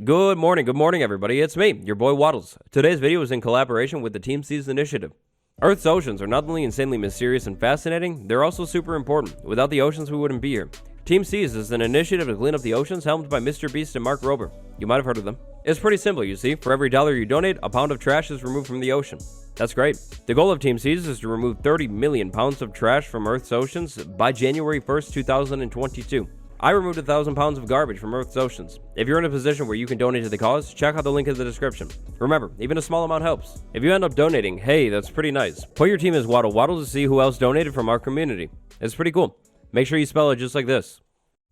Good morning everybody, it's me, your boy Waddles. Today's video is in collaboration with the Team Seas initiative. Earth's oceans are not only insanely mysterious and fascinating, they're also super important. Without the oceans we wouldn't be here. Team Seas is an initiative to clean up the oceans helmed by Mr. Beast and Mark Rober. You might have heard of them. It's pretty simple, you see. For every dollar you donate, a pound of trash is removed from the ocean. That's great. The goal of Team Seas is to remove 30 million pounds of trash from Earth's oceans by January 1st, 2022. I removed 1,000 pounds of garbage from Earth's oceans. If you're in a position where you can donate to the cause, check out the link in the description. Remember, even a small amount helps. If you end up donating, hey, that's pretty nice. Put your team as watl to see who else donated from our community. It's pretty cool. Make sure you spell it just like this.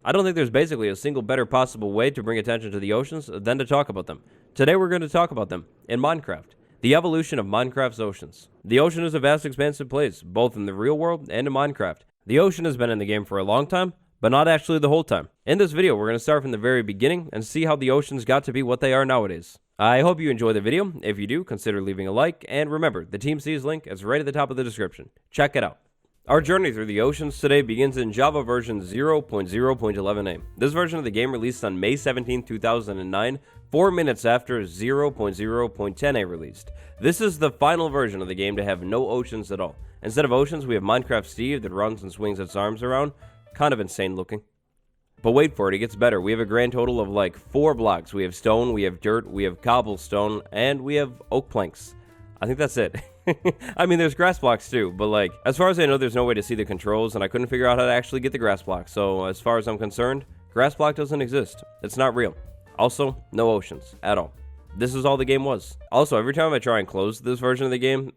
I don't think there's basically a single better possible way to bring attention to the oceans than to talk about them. Today we're going to talk about them in Minecraft. The evolution of Minecraft's oceans. The ocean is a vast expansive place, both in the real world and in Minecraft. The ocean has been in the game for a long time, but not actually the whole time. In this video, we're going to start from the very beginning and see how the oceans got to be what they are nowadays. I hope you enjoy the video. If you do, consider leaving a like, and remember, the Team Seas link is right at the top of the description. Check it out. Our journey through the oceans today begins in Java version 0.0.11a. This version of the game released on May 17, 2009, 4 minutes after 0.0.10a released. This is the final version of the game to have no oceans at all. Instead of oceans, we have Minecraft Steve that runs and swings its arms around. Kind of insane looking. But wait for it, it gets better. We have a grand total of like 4 blocks. We have stone, we have dirt, we have cobblestone, and we have oak planks. I think that's it. I mean, there's grass blocks too, but like, as far as I know, there's no way to see the controls, and I couldn't figure out how to actually get the grass block. So as far as I'm concerned, grass block doesn't exist. It's not real. Also, no oceans at all. This is all the game was. Also, every time I try and close this version of the game,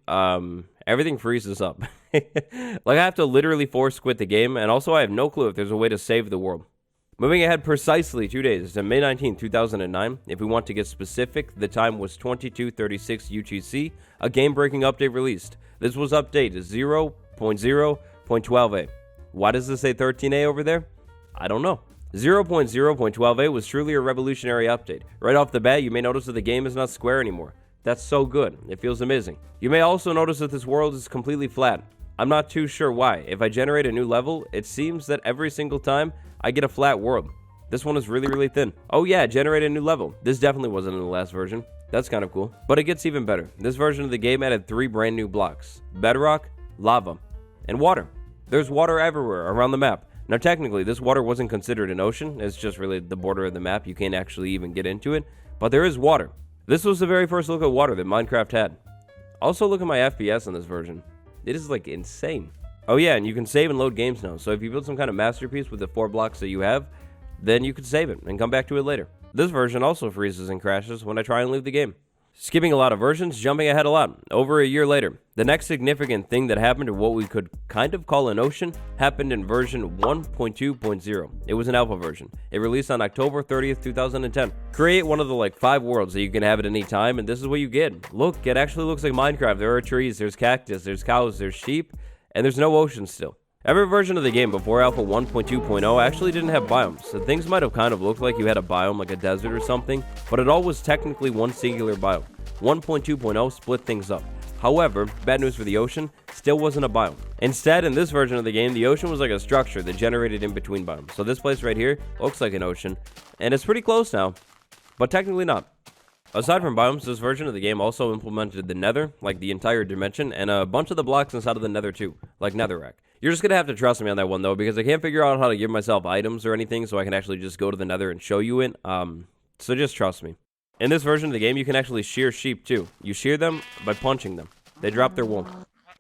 everything freezes up. Like, I have to literally force quit the game, and also I have no clue if there's a way to save the world. Moving ahead precisely 2 days to May 19, 2009, if we want to get specific, the time was 22:36 UTC, a game-breaking update released. This was update 0.0.12a. Why does this say 13a over there? I don't know. 0.0.12a was truly a revolutionary update. Right off the bat, you may notice that the game is not square anymore. That's so good. It feels amazing. You may also notice that this world is completely flat. I'm not too sure why. If I generate a new level, it seems that every single time I get a flat world. This one is really thin. Oh yeah, generate a new level. This definitely wasn't in the last version. That's kind of cool. But it gets even better. This version of the game added 3 brand new blocks: bedrock, lava, and water. There's water everywhere around the map. Now technically, this water wasn't considered an ocean. It's just really the border of the map. You can't actually even get into it. But there is water. This was the very first look at water that Minecraft had. Also, look at my FPS in this version. It is like insane. Oh yeah, and you can save and load games now. So if you build some kind of masterpiece with the 4 blocks that you have, then you can save it and come back to it later. This version also freezes and crashes when I try and leave the game. Skipping a lot of versions, jumping ahead a lot. Over a year later, the next significant thing that happened to what we could kind of call an ocean happened in version 1.2.0. It was an alpha version. It released on October 30th, 2010. Create one of the like 5 worlds that you can have at any time, and this is what you get. Look, it actually looks like Minecraft. There are trees, there's cactus, there's cows, there's sheep, and there's no ocean still. Every version of the game before Alpha 1.2.0 actually didn't have biomes, so things might have kind of looked like you had a biome like a desert or something, but it all was technically one singular biome. 1.2.0 split things up. However, bad news for the ocean, still wasn't a biome. Instead, in this version of the game, the ocean was like a structure that generated in between biomes. So this place right here looks like an ocean, and it's pretty close now, but technically not. Aside from biomes, this version of the game also implemented the nether, like the entire dimension, and a bunch of the blocks inside of the nether too, like netherrack. You're just going to have to trust me on that one though, because I can't figure out how to give myself items or anything, so I can actually just go to the nether and show you it, so just trust me. In this version of the game, you can actually shear sheep too. You shear them by punching them. They drop their wool.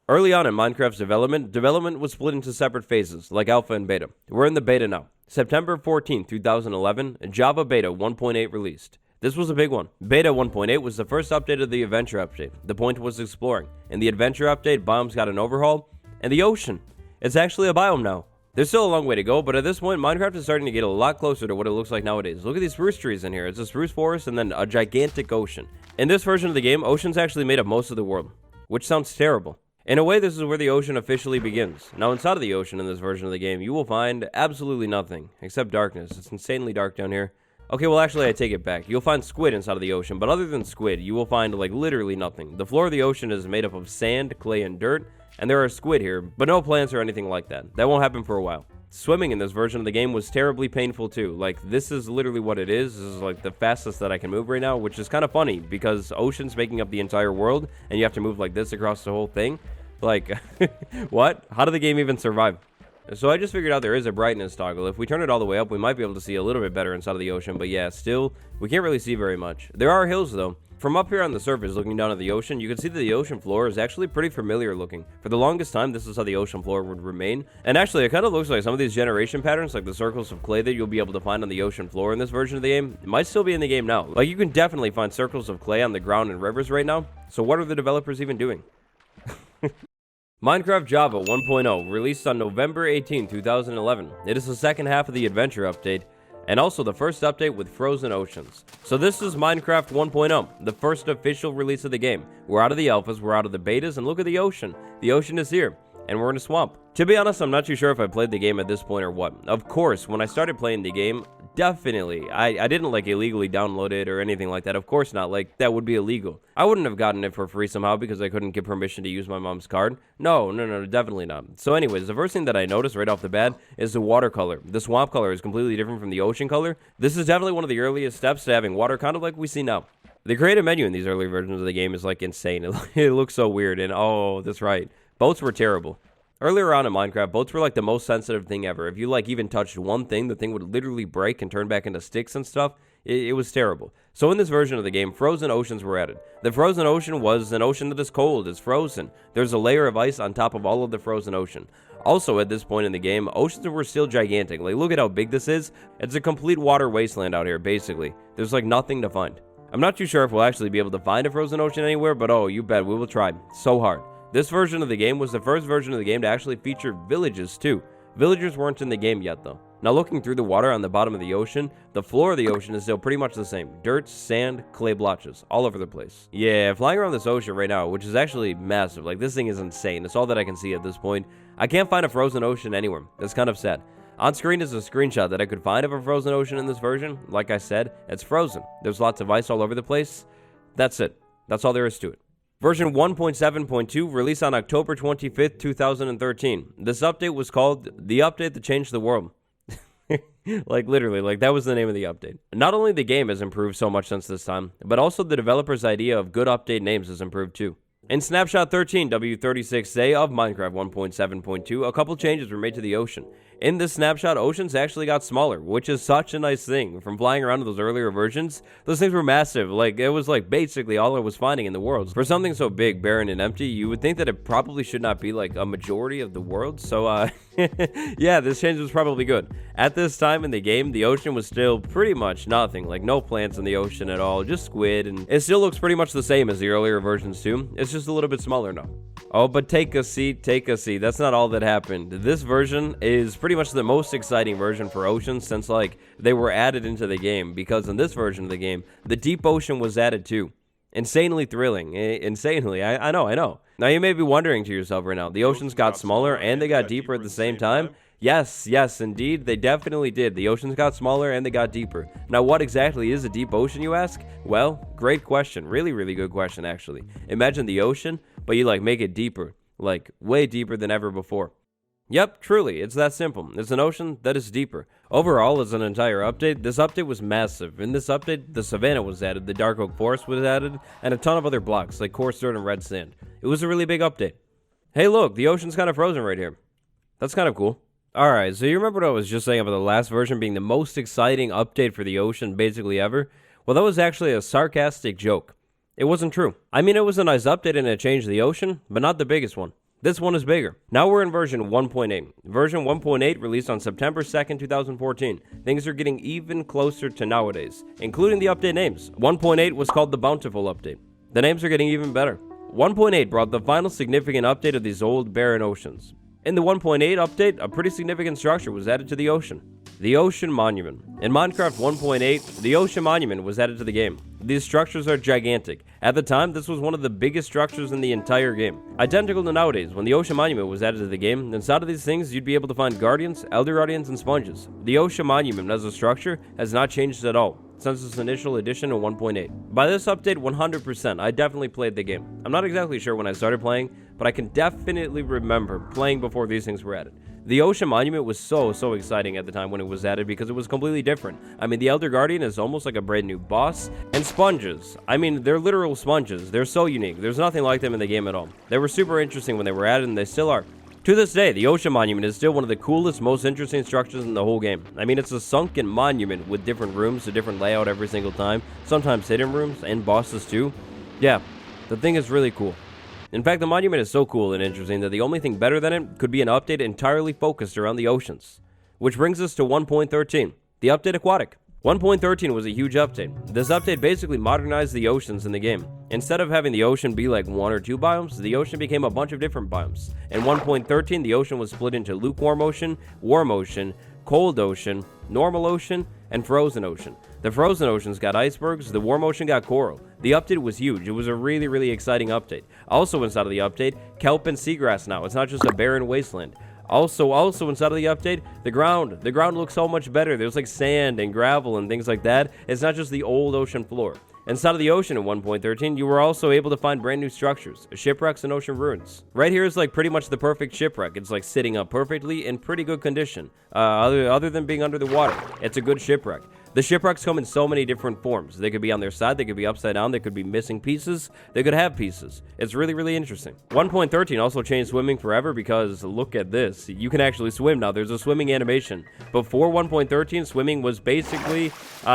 Early on in Minecraft's development was split into separate phases, like alpha and beta. We're in the beta now. September 14, 2011, Java Beta 1.8 released. This was a big one. Beta 1.8 was the first update of the adventure update. The point was exploring. In the adventure update, biomes got an overhaul, and the ocean. It's actually a biome now. There's still a long way to go, but at this point, Minecraft is starting to get a lot closer to what it looks like nowadays. Look at these spruce trees in here. It's a spruce forest and then a gigantic ocean. In this version of the game, oceans actually made up most of the world, which sounds terrible. In a way, this is where the ocean officially begins. Now, inside of the ocean in this version of the game, you will find absolutely nothing, except darkness. It's insanely dark down here. Okay, well, actually, I take it back. You'll find squid inside of the ocean, but other than squid, you will find, like, literally nothing. The floor of the ocean is made up of sand, clay, and dirt, and there are squid here, but no plants or anything like that. That won't happen for a while. Swimming in this version of the game was terribly painful too. Like, this is literally what it is. This is like the fastest that I can move right now, which is kind of funny because ocean's making up the entire world and you have to move like this across the whole thing. Like, what? How did the game even survive? So I just figured out there is a brightness toggle. If we turn it all the way up, we might be able to see a little bit better inside of the ocean. But yeah, still, we can't really see very much. There are hills though. From up here on the surface, looking down at the ocean, you can see that the ocean floor is actually pretty familiar looking. For the longest time, this is how the ocean floor would remain. And actually, it kind of looks like some of these generation patterns, like the circles of clay that you'll be able to find on the ocean floor in this version of the game, might still be in the game now. Like, you can definitely find circles of clay on the ground and rivers right now. So what are the developers even doing? Minecraft Java 1.0, released on November 18, 2011. It is the second half of the adventure update, and also the first update with frozen oceans. So this is Minecraft 1.0, the first official release of the game. We're out of the alphas, we're out of the betas, and look at the ocean. The ocean is here, and we're in a swamp. To be honest, I'm not too sure if I played the game at this point or what. Of course, when I started playing the game, definitely, I didn't like illegally download it or anything like that. Of course not, like that would be illegal. I wouldn't have gotten it for free somehow because I couldn't get permission to use my mom's card. No, definitely not. So anyways, the first thing that I noticed right off the bat is the water color. The swamp color is completely different from the ocean color. This is definitely one of the earliest steps to having water, kind of like we see now. The creative menu in these early versions of the game is like insane. It looks so weird, and oh, that's right. Boats were terrible. Earlier on in Minecraft, boats were like the most sensitive thing ever. If you like even touched one thing, the thing would literally break and turn back into sticks and stuff. It was terrible. So in this version of the game, frozen oceans were added. The frozen ocean was an ocean that is cold, it's frozen. There's a layer of ice on top of all of the frozen ocean. Also, at this point in the game, oceans were still gigantic. Like, look at how big this is. It's a complete water wasteland out here, basically. There's like nothing to find. I'm not too sure if we'll actually be able to find a frozen ocean anywhere, but oh, you bet we will try so hard. This version of the game was the first version of the game to actually feature villages too. Villagers weren't in the game yet though. Now looking through the water on the bottom of the ocean, the floor of the ocean is still pretty much the same. Dirt, sand, clay blotches, all over the place. Yeah, flying around this ocean right now, which is actually massive. Like, this thing is insane. It's all that I can see at this point. I can't find a frozen ocean anywhere. That's kind of sad. On screen is a screenshot that I could find of a frozen ocean in this version. Like I said, it's frozen. There's lots of ice all over the place. That's it. That's all there is to it. Version 1.7.2 released on October 25th, 2013. This update was called The Update That Changed the World. Like, literally, like, that was the name of the update. Not only the game has improved so much since this time, but also the developer's idea of good update names has improved too. In Snapshot 13, W36A of Minecraft 1.7.2, a couple changes were made to the ocean. In this snapshot, oceans actually got smaller, which is such a nice thing. From flying around in those earlier versions, those things were massive. Like, it was like basically all I was finding in the world. For something so big, barren, and empty, you would think that it probably should not be like a majority of the world. So, yeah, this change was probably good. At this time in the game, the ocean was still pretty much nothing. Like, no plants in the ocean at all, just squid. And it still looks pretty much the same as the earlier versions too. It's just a little bit smaller now. Oh, but take a seat. That's not all that happened. This version is pretty much the most exciting version for oceans since, like, they were added into the game, because in this version of the game, the deep ocean was added too. Insanely thrilling. Insanely. I know. Now, you may be wondering to yourself right now, the oceans got smaller and they got deeper at the same time? Yes, indeed, they definitely did. The oceans got smaller and they got deeper. Now, what exactly is a deep ocean, you ask? Well, great question. Really good question, actually. Imagine the ocean, but you, like, make it deeper. Like, way deeper than ever before. Yep, truly, it's that simple. It's an ocean that is deeper. Overall, as an entire update, this update was massive. In this update, the savanna was added, the dark oak forest was added, and a ton of other blocks, like coarse dirt and red sand. It was a really big update. Hey, look, the ocean's kind of frozen right here. That's kind of cool. Alright, so you remember what I was just saying about the last version being the most exciting update for the ocean basically ever? Well, that was actually a sarcastic joke. It wasn't true. I mean, it was a nice update and it changed the ocean, but not the biggest one. This one is bigger. Now we're in version 1.8. Version 1.8 released on September 2nd, 2014. Things are getting even closer to nowadays, including the update names. 1.8 was called the Bountiful Update. The names are getting even better. 1.8 brought the final significant update of these old barren oceans. In the 1.8 update, a pretty significant structure was added to the ocean. The Ocean Monument. In Minecraft 1.8, the Ocean Monument was added to the game. These structures are gigantic. At the time, this was one of the biggest structures in the entire game. Identical to nowadays, when the Ocean Monument was added to the game, inside of these things, you'd be able to find guardians, elder guardians, and sponges. The Ocean Monument as a structure has not changed at all since its initial addition in 1.8. By this update, 100%, I definitely played the game. I'm not exactly sure when I started playing, but I can definitely remember playing before these things were added. The Ocean Monument was so exciting at the time when it was added because it was completely different. I mean, the Elder Guardian is almost like a brand new boss. And sponges. I mean, they're literal sponges. They're so unique. There's nothing like them in the game at all. They were super interesting when they were added, and they still are. To this day, the Ocean Monument is still one of the coolest, most interesting structures in the whole game. I mean, it's a sunken monument with different rooms, a different layout every single time. Sometimes hidden rooms and bosses too. Yeah, the thing is really cool. In fact, the monument is so cool and interesting that the only thing better than it could be an update entirely focused around the oceans. Which brings us to 1.13, the update Aquatic. 1.13 was a huge update. This update basically modernized the oceans in the game. Instead of having the ocean be like 1 or 2 biomes, the ocean became a bunch of different biomes. In 1.13, the ocean was split into lukewarm ocean, warm ocean, cold ocean, normal ocean, and frozen ocean. The frozen oceans got icebergs, the warm ocean got coral. The update was huge. It was a really exciting update. Also inside of the update, kelp and seagrass now. It's not just a barren wasteland. Also inside of the update, the ground looks so much better. There's like sand and gravel and things like that. It's not just the old ocean floor. Inside of the ocean in 1.13, you were also able to find brand new structures, shipwrecks and ocean ruins. Right here is like pretty much the perfect shipwreck. It's like sitting up perfectly in pretty good condition. Other than being under the water, it's a good shipwreck. The shipwrecks come in so many different forms. They could be on their side, they could be upside down, they could be missing pieces, they could have pieces. It's really interesting. 1.13 also changed swimming forever because look at this. You can actually swim now. There's a swimming animation. Before 1.13, swimming was basically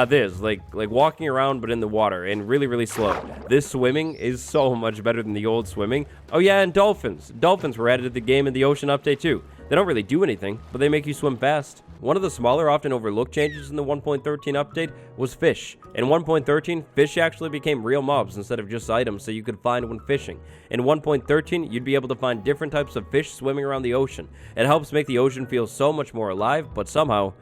this, like walking around but in the water and really slow. This swimming is so much better than the old swimming. Oh yeah, and dolphins. Dolphins were added to the game in the ocean update too. They don't really do anything, but they make you swim fast. One of the smaller, often overlooked changes in the 1.13 update was fish. In 1.13, fish actually became real mobs instead of just items that you could find when fishing. In 1.13, you'd be able to find different types of fish swimming around the ocean. It helps make the ocean feel so much more alive, but somehow,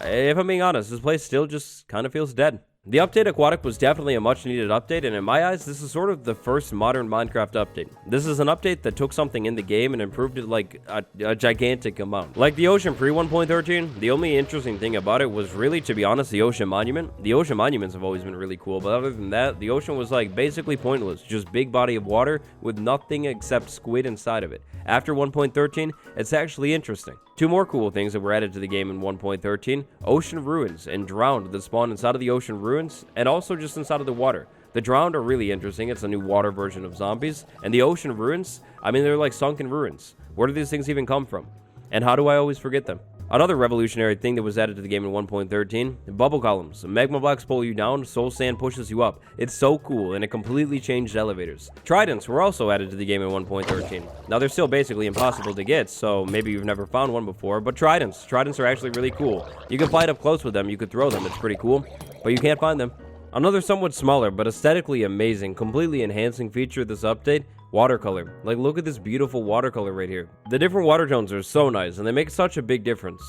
if I'm being honest, this place still just kind of feels dead. The update Aquatic was definitely a much needed update, and in my eyes, this is sort of the first modern Minecraft update. This is an update that took something in the game and improved it like a gigantic amount. Like the ocean pre 1.13, the only interesting thing about it was really, to be honest, the ocean monument. The ocean monuments have always been really cool, but other than that, the ocean was like basically pointless, just big body of water with nothing except squid inside of it. After 1.13, it's actually interesting. 2 more cool things that were added to the game in 1.13, ocean ruins and drowned that spawn inside of the ocean ruins and also just inside of the water. The drowned are really interesting. It's a new water version of zombies. And the ocean ruins, I mean, they're like sunken ruins. Where do these things even come from? And how do I always forget them? Another revolutionary thing that was added to the game in 1.13, bubble columns. Magma blocks pull you down, soul sand pushes you up. It's so cool, and it completely changed elevators. Tridents were also added to the game in 1.13. Now, they're still basically impossible to get, so maybe you've never found one before, but tridents are actually really cool. You can fight up close with them, you could throw them, it's pretty cool, but you can't find them. Another somewhat smaller, but aesthetically amazing, completely enhancing feature of this update, watercolor. Like, look at this beautiful watercolor right here. The different water tones are so nice, and they make such a big difference.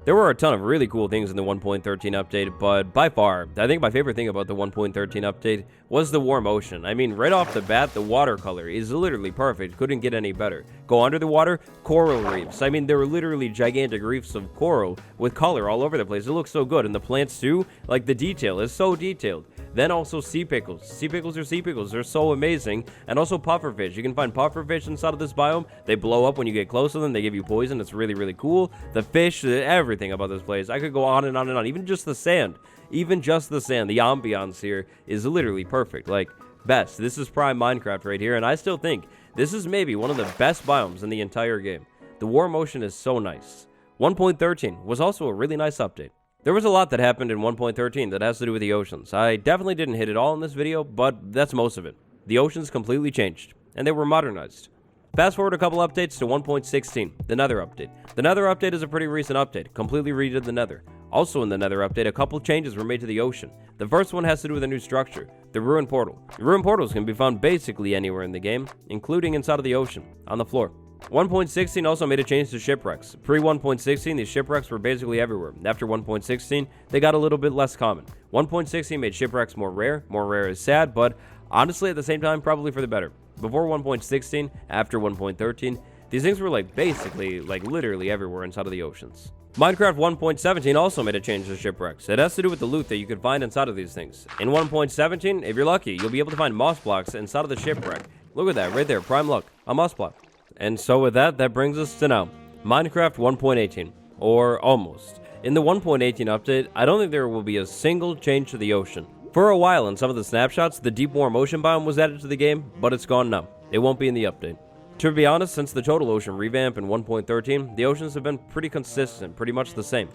There were a ton of really cool things in the 1.13 update, but by far, I think my favorite thing about the 1.13 update was the warm ocean. I mean, right off the bat, the watercolor is literally perfect. Couldn't get any better. Go under the water, coral reefs. I mean, there were literally gigantic reefs of coral with color all over the place. It looks so good. And the plants too, like the detail is so detailed. Then also sea pickles. Sea pickles are sea pickles. They're so amazing. And also pufferfish. You can find pufferfish inside of this biome. They blow up when you get close to them. They give you poison. It's really cool. The fish, everything about this place. I could go on and on and on. Even just the sand. Even just the sand. The ambiance here is literally perfect. Like, best. This is prime Minecraft right here. And I still think this is maybe one of the best biomes in the entire game. The warm ocean is so nice. 1.13 was also a really nice update. There was a lot that happened in 1.13 that has to do with the oceans. I definitely didn't hit it all in this video, but that's most of it. The oceans completely changed, and they were modernized. Fast forward a couple updates to 1.16, the Nether update. The Nether update is a pretty recent update, completely redid the Nether. Also in the Nether update, a couple changes were made to the ocean. The first one has to do with a new structure, the Ruin Portal. The Ruin Portals can be found basically anywhere in the game, including inside of the ocean, on the floor. 1.16 also made a change to shipwrecks. Pre 1.16, these shipwrecks were basically everywhere. After 1.16, they got a little bit less common. 1.16 made shipwrecks more rare. More rare is sad, but honestly at the same time, probably for the better. Before 1.16, after 1.13, these things were like basically, like literally everywhere inside of the oceans. Minecraft 1.17 also made a change to shipwrecks. It has to do with the loot that you could find inside of these things. In 1.17, if you're lucky, you'll be able to find moss blocks inside of the shipwreck. Look at that, right there, prime luck, a moss block. And so with that, that brings us to now. Minecraft 1.18, or almost. In the 1.18 update, I don't think there will be a single change to the ocean. For a while in some of the snapshots, the deep warm ocean biome was added to the game, but it's gone now. It won't be in the update. To be honest, since the total ocean revamp in 1.13, the oceans have been pretty consistent, pretty much the same.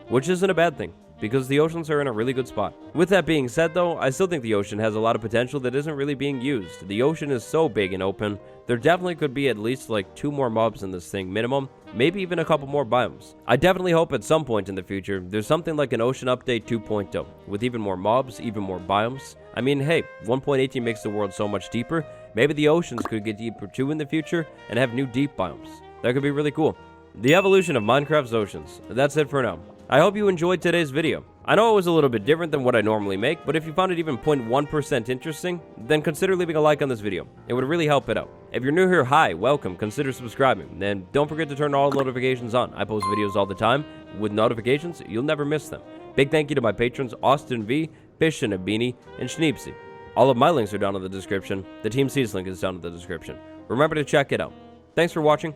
Which isn't a bad thing, because the oceans are in a really good spot. With that being said though, I still think the ocean has a lot of potential that isn't really being used. The ocean is so big and open, there definitely could be at least like 2 more mobs in this thing minimum, maybe even a couple more biomes. I definitely hope at some point in the future, there's something like an ocean update 2.0, with even more mobs, even more biomes. I mean, hey, 1.18 makes the world so much deeper, maybe the oceans could get deeper too in the future and have new deep biomes. That could be really cool. The evolution of Minecraft's oceans. That's it for now. I hope you enjoyed today's video. I know it was a little bit different than what I normally make, but if you found it even 0.1% interesting, then consider leaving a like on this video. It would really help it out. If you're new here, hi, welcome, consider subscribing, and don't forget to turn all notifications on. I post videos all the time. With notifications, you'll never miss them. Big thank you to my patrons Austin V, Fish and a Beanie, and Schneepsy. All of my links are down in the description. The Team C's link is down in the description. Remember to check it out. Thanks for watching.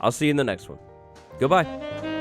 I'll see you in the next one. Goodbye.